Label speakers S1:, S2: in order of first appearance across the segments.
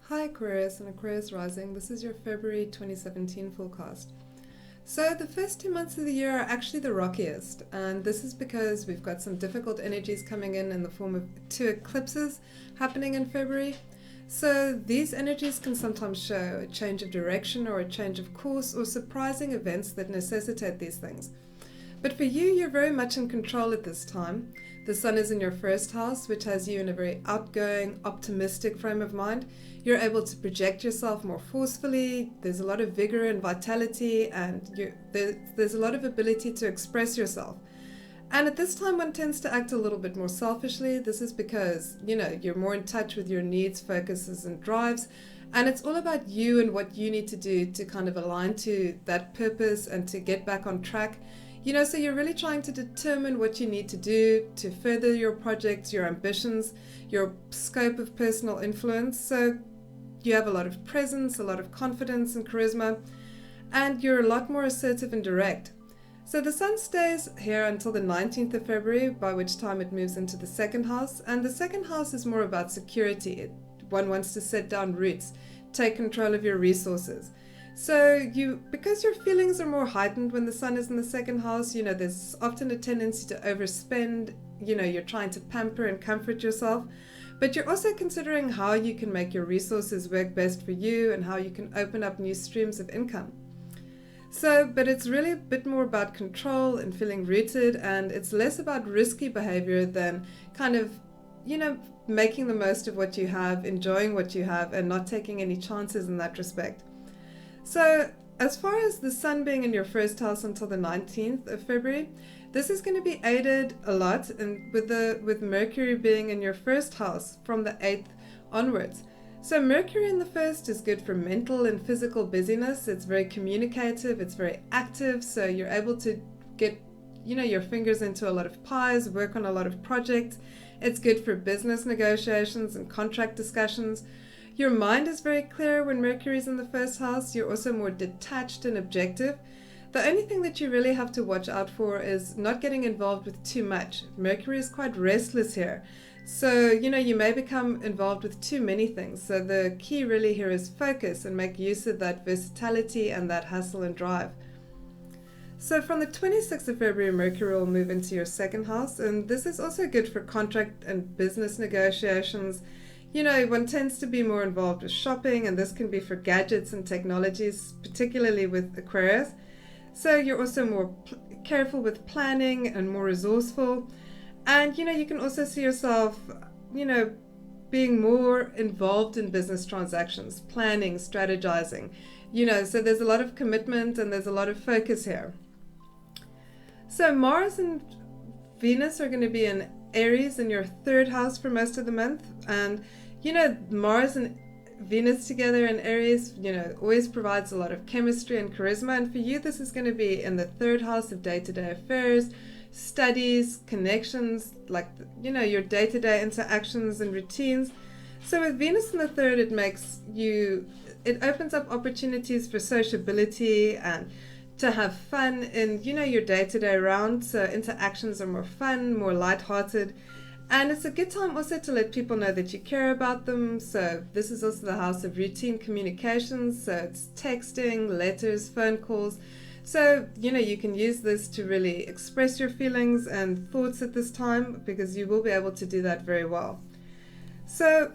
S1: Hi Aquarius and Aquarius Rising, this is your February 2017 forecast. So the first 2 months of the year are actually the rockiest, and this is because we've got some difficult energies coming in the form of two eclipses happening in February. So these energies can sometimes show a change of direction or a change of course or surprising events that necessitate these things. But for you, you're very much in control at this time. The sun is in your first house, which has you in a very outgoing, optimistic frame of mind. You're able to project yourself more forcefully. There's a lot of vigor and vitality, and there's a lot of ability to express yourself. And at this time, one tends to act a little bit more selfishly. This is because, you're more in touch with your needs, focuses, and drives. And it's all about you and what you need to do to kind of align to that purpose and to get back on track. So you're really trying to determine what you need to do to further your projects, your ambitions, your scope of personal influence. So you have a lot of presence, a lot of confidence and charisma, and you're a lot more assertive and direct. So the sun stays here until the 19th of February, by which time it moves into the second house. And the second house is more about security. One wants to set down roots, take control of your resources. So because your feelings are more heightened when the sun is in the second house, there's often a tendency to overspend. You're trying to pamper and comfort yourself, but you're also considering how you can make your resources work best for you and how you can open up new streams of income. But it's really a bit more about control and feeling rooted, and it's less about risky behavior than kind of, making the most of what you have, enjoying what you have, and not taking any chances in that respect. So as far as the sun being in your first house until the 19th of February, this is going to be aided a lot and with Mercury being in your first house from the 8th onwards. So Mercury in the first is good for mental and physical busyness. It's very communicative, it's very active, so you're able to get your fingers into a lot of pies, work on a lot of projects. It's good for business negotiations and contract discussions. Your mind is very clear when Mercury is in the first house. You're also more detached and objective. The only thing that you really have to watch out for is not getting involved with too much. Mercury is quite restless here. So, you may become involved with too many things. So the key really here is focus and make use of that versatility and that hustle and drive. So from the 26th of February, Mercury will move into your second house. And this is also good for contract and business negotiations. One tends to be more involved with shopping, and this can be for gadgets and technologies, particularly with Aquarius. So you're also more careful with planning and more resourceful. And, you can also see yourself, being more involved in business transactions, planning, strategizing, so there's a lot of commitment and there's a lot of focus here. So Mars and Venus are going to be in Aries in your third house for most of the month. And, Mars and Venus together in Aries, always provides a lot of chemistry and charisma. And for you, this is going to be in the third house of day-to-day affairs, studies, connections, like, your day-to-day interactions and routines. So with Venus in the third, it opens up opportunities for sociability and to have fun in, your day-to-day round. So interactions are more fun, more lighthearted. And it's a good time also to let people know that you care about them. So this is also the house of routine communications. So it's texting, letters, phone calls. So, you can use this to really express your feelings and thoughts at this time, because you will be able to do that very well. So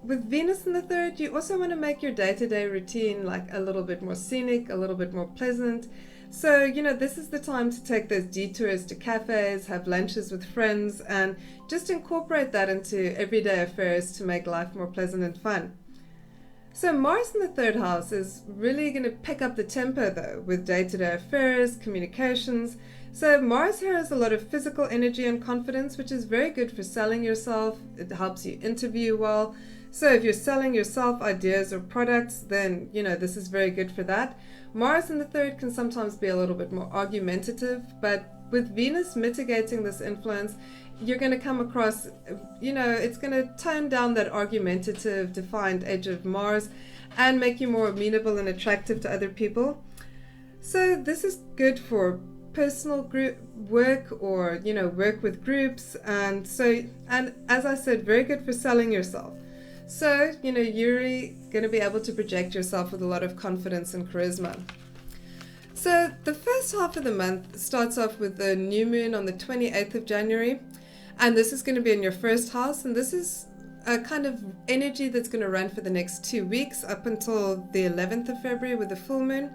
S1: with Venus in the third, you also want to make your day-to-day routine like a little bit more scenic, a little bit more pleasant. So, this is the time to take those detours to cafes, have lunches with friends, and just incorporate that into everyday affairs to make life more pleasant and fun. So Mars in the third house is really going to pick up the tempo though with day-to-day affairs, communications. So Mars here has a lot of physical energy and confidence, which is very good for selling yourself. It helps you interview well. So if you're selling yourself ideas or products, then, this is very good for that. Mars in the third can sometimes be a little bit more argumentative, but with Venus mitigating this influence, you're going to come across, it's going to tone down that argumentative, defiant edge of Mars and make you more amenable and attractive to other people. So this is good for personal group work or, work with groups. And as I said, very good for selling yourself. So, you're going to be able to project yourself with a lot of confidence and charisma. So the first half of the month starts off with the new moon on the 28th of January. And this is going to be in your first house. And this is a kind of energy that's going to run for the next 2 weeks up until the 11th of February with the full moon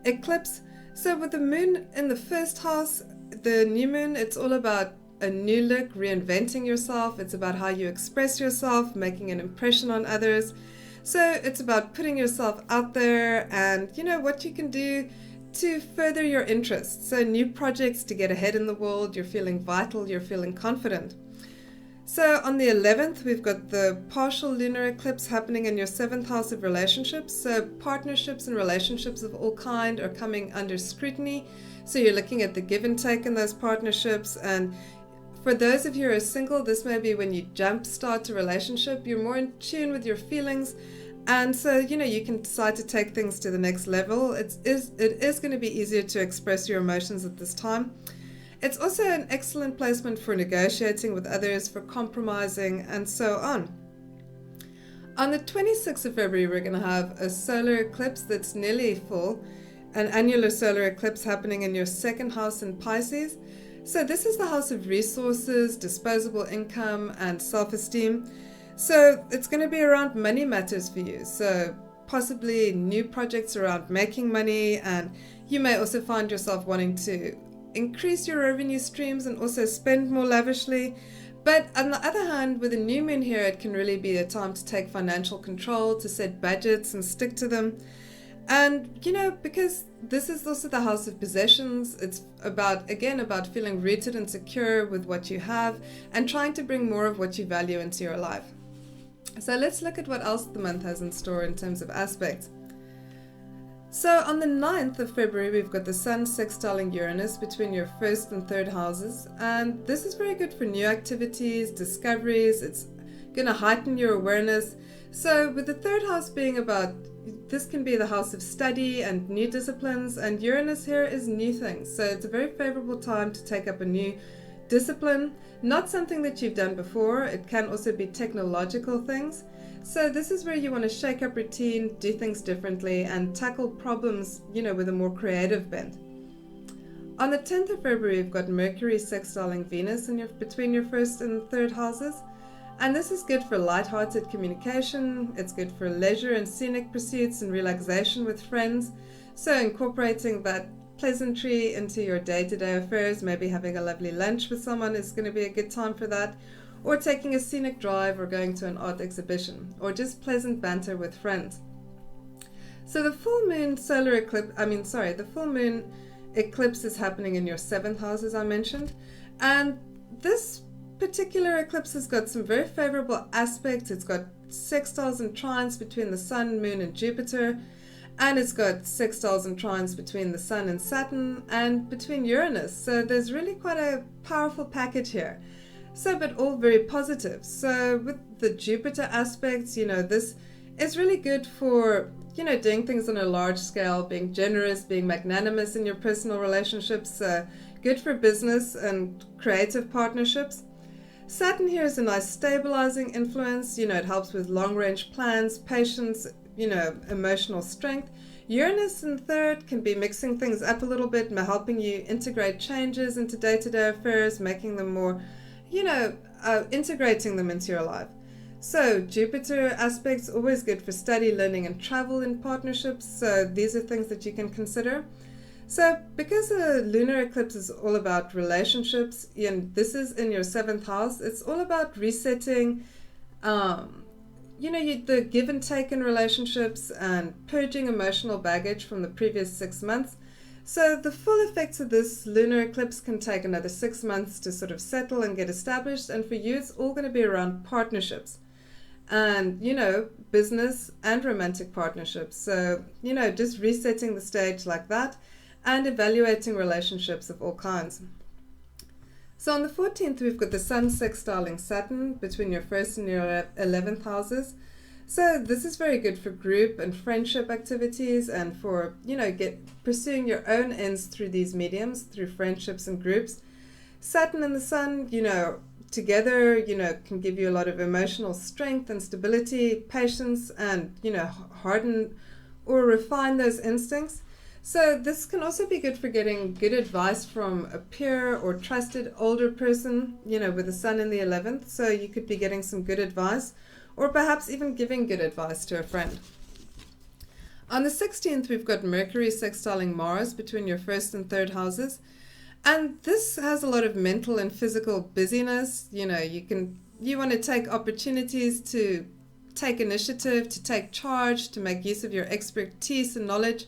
S1: eclipse. So with the moon in the first house, the new moon, it's all about a new look, reinventing yourself. It's about how you express yourself, making an impression on others. So it's about putting yourself out there and, what you can do to further your interests. So new projects to get ahead in the world. You're feeling vital. You're feeling confident. So on the 11th, we've got the partial lunar eclipse happening in your 7th house of relationships. So partnerships and relationships of all kind are coming under scrutiny. So you're looking at the give and take in those partnerships. And for those of you who are single, this may be when you jumpstart a relationship. You're more in tune with your feelings. And so, you can decide to take things to the next level. It is going to be easier to express your emotions at this time. It's also an excellent placement for negotiating with others, for compromising, and so on. On the 26th of February, we're going to have a solar eclipse that's nearly full, an annular solar eclipse happening in your 2nd house in Pisces. So this is the house of resources, disposable income, and self-esteem. So it's going to be around money matters for you. So possibly new projects around making money, and you may also find yourself wanting to increase your revenue streams and also spend more lavishly. But on the other hand, with a new moon here, it can really be a time to take financial control, to set budgets and stick to them. And, because this is also the house of possessions, it's about feeling rooted and secure with what you have and trying to bring more of what you value into your life. So let's look at what else the month has in store in terms of aspects. So on the 9th of February, we've got the Sun sextiling Uranus between your 1st and 3rd houses. And this is very good for new activities, discoveries. It's going to heighten your awareness. So with the 3rd house being this can be the house of study and new disciplines. And Uranus here is new things. So it's a very favorable time to take up a new discipline. Not something that you've done before. It can also be technological things. So this is where you want to shake up routine, do things differently, and tackle problems, with a more creative bent. On the 10th of February, we've got Mercury sextiling Venus between your 1st and 3rd houses. And this is good for light-hearted communication. It's good for leisure and scenic pursuits and relaxation with friends. So incorporating that pleasantry into your day-to-day affairs, maybe having a lovely lunch with someone is going to be a good time for that. Or taking a scenic drive, or going to an art exhibition, or just pleasant banter with friends. So the full moon eclipse is happening in your 7th house, as I mentioned. And this particular eclipse has got some very favorable aspects. It's got sextiles and trines between the Sun, Moon, and Jupiter. And it's got sextiles and trines between the Sun and Saturn, and between Uranus. So there's really quite a powerful package here. So, but all very positive. So with the Jupiter aspects, this is really good for, doing things on a large scale, being generous, being magnanimous in your personal relationships, good for business and creative partnerships. Saturn here is a nice stabilizing influence. It helps with long-range plans, patience, emotional strength. Uranus in 3rd can be mixing things up a little bit, helping you integrate changes into day-to-day affairs, making them more integrating them into your life. So Jupiter aspects, always good for study, learning, and travel in partnerships. So these are things that you can consider. So because a lunar eclipse is all about relationships, and this is in your 7th house, it's all about resetting, the give and take in relationships and purging emotional baggage from the previous 6 months. So the full effects of this lunar eclipse can take another 6 months to sort of settle and get established. And for you, it's all going to be around partnerships and, business and romantic partnerships. So, just resetting the stage like that and evaluating relationships of all kinds. So on the 14th, we've got the Sun sextiling Saturn between your 1st and your 11th houses. So this is very good for group and friendship activities and for, pursuing your own ends through these mediums, through friendships and groups. Saturn and the Sun, together, can give you a lot of emotional strength and stability, patience, and, harden or refine those instincts. So this can also be good for getting good advice from a peer or trusted older person, with the sun in the 11th. So you could be getting some good advice, or perhaps even giving good advice to a friend. On the 16th, we've got Mercury sextiling Mars between your first and third houses. And this has a lot of mental and physical busyness. You want to take opportunities to take initiative, to take charge, to make use of your expertise and knowledge.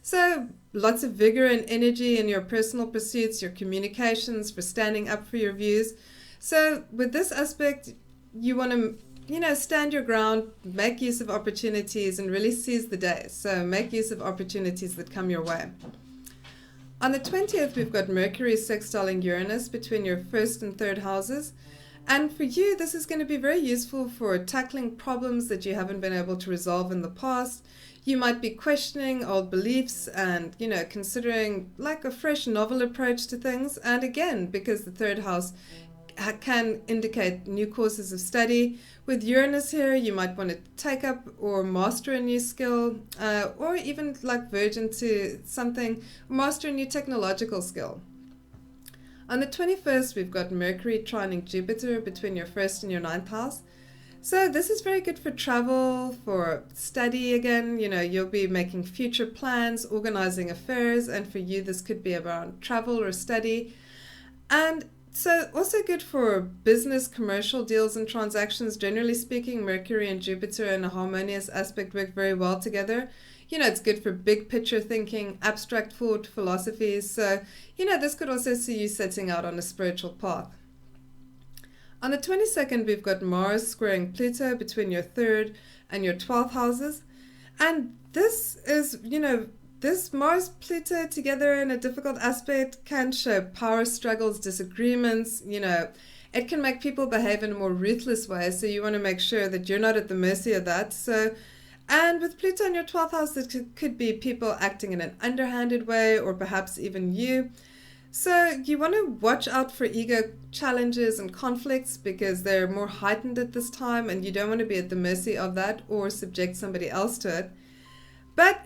S1: So lots of vigor and energy in your personal pursuits, your communications, for standing up for your views. So with this aspect, you want to, stand your ground, make use of opportunities, and really seize the day. So make use of opportunities that come your way. On the 20th, we've got Mercury sextiling Uranus between your first and third houses. And for you, this is going to be very useful for tackling problems that you haven't been able to resolve in the past. You might be questioning old beliefs and, considering like a fresh, novel approach to things. And again, because the third house can indicate new courses of study. With Uranus here, you might want to take up or master a new skill, or even like verge into something, master a new technological skill. On the 21st, we've got Mercury trining Jupiter between your first and your ninth house. So this is very good for travel, for study again. You'll be making future plans, organizing affairs, and for you, this could be around travel or study. And so also good for business, commercial deals and transactions. Generally speaking, Mercury and Jupiter in a harmonious aspect work very well together. It's good for big picture thinking, abstract thought, philosophies. So, this could also see you setting out on a spiritual path. On the 22nd, we've got Mars squaring Pluto between your third and your 12th houses. And this is, this Mars-Pluto together in a difficult aspect can show power struggles, disagreements. It can make people behave in a more ruthless way. So you want to make sure that you're not at the mercy of that. And with Pluto in your 12th house, it could be people acting in an underhanded way, or perhaps even you. So you want to watch out for ego challenges and conflicts because they're more heightened at this time, and you don't want to be at the mercy of that or subject somebody else to it. But,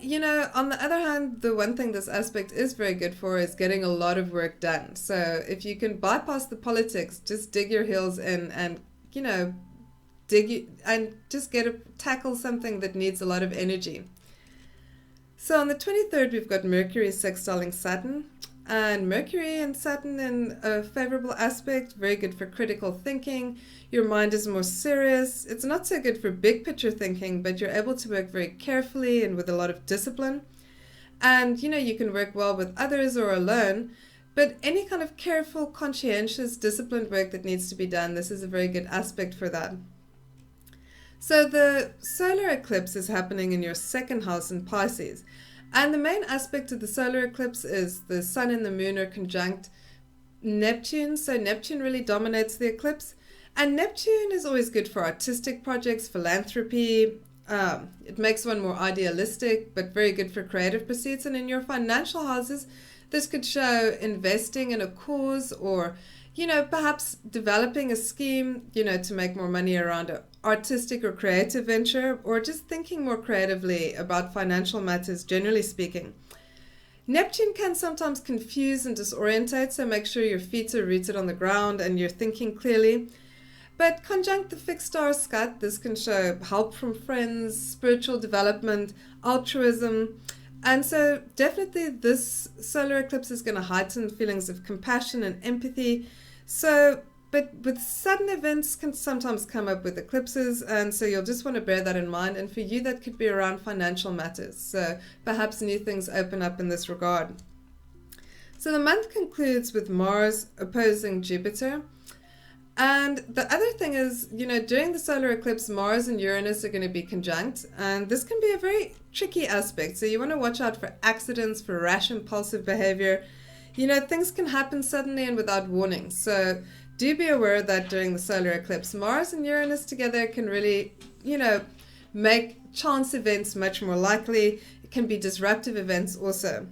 S1: on the other hand, the one thing this aspect is very good for is getting a lot of work done. So if you can bypass the politics, just dig your heels in and, just tackle something that needs a lot of energy. So on the 23rd, we've got Mercury sextiling Saturn. And Mercury and Saturn in a favorable aspect, very good for critical thinking. Your mind is more serious. It's not so good for big picture thinking, but you're able to work very carefully and with a lot of discipline. And, you can work well with others or alone. But any kind of careful, conscientious, disciplined work that needs to be done, this is a very good aspect for that. So the solar eclipse is happening in your second house in Pisces. And the main aspect of the solar eclipse is the sun and the moon are conjunct Neptune. So Neptune really dominates the eclipse. And Neptune is always good for artistic projects, philanthropy. It makes one more idealistic, but very good for creative pursuits. And in your financial houses, this could show investing in a cause or, perhaps developing a scheme, to make more money around an artistic or creative venture, or just thinking more creatively about financial matters, generally speaking. Neptune can sometimes confuse and disorientate, so make sure your feet are rooted on the ground and you're thinking clearly. But conjunct the fixed star Scut, this can show help from friends, spiritual development, altruism. And so definitely this solar eclipse is going to heighten feelings of compassion and empathy. But with sudden events can sometimes come up with eclipses, and so you'll just want to bear that in mind. And for you, that could be around financial matters. So perhaps new things open up in this regard. So the month concludes with Mars opposing Jupiter. And the other thing is, during the solar eclipse, Mars and Uranus are going to be conjunct. And this can be a very tricky aspect. So you want to watch out for accidents, for rash, impulsive behavior. Things can happen suddenly and without warning. So do be aware that during the solar eclipse, Mars and Uranus together can really, make chance events much more likely. It can be disruptive events also.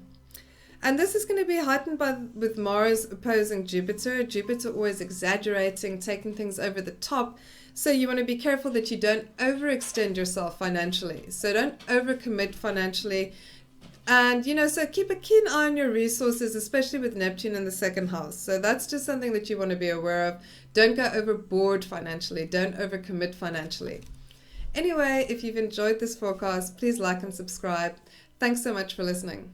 S1: And this is going to be heightened with Mars opposing Jupiter. Jupiter always exaggerating, taking things over the top. So you want to be careful that you don't overextend yourself financially. So don't overcommit financially. And, so keep a keen eye on your resources, especially with Neptune in the second house. So that's just something that you want to be aware of. Don't go overboard financially. Don't overcommit financially. Anyway, if you've enjoyed this forecast, please like and subscribe. Thanks so much for listening.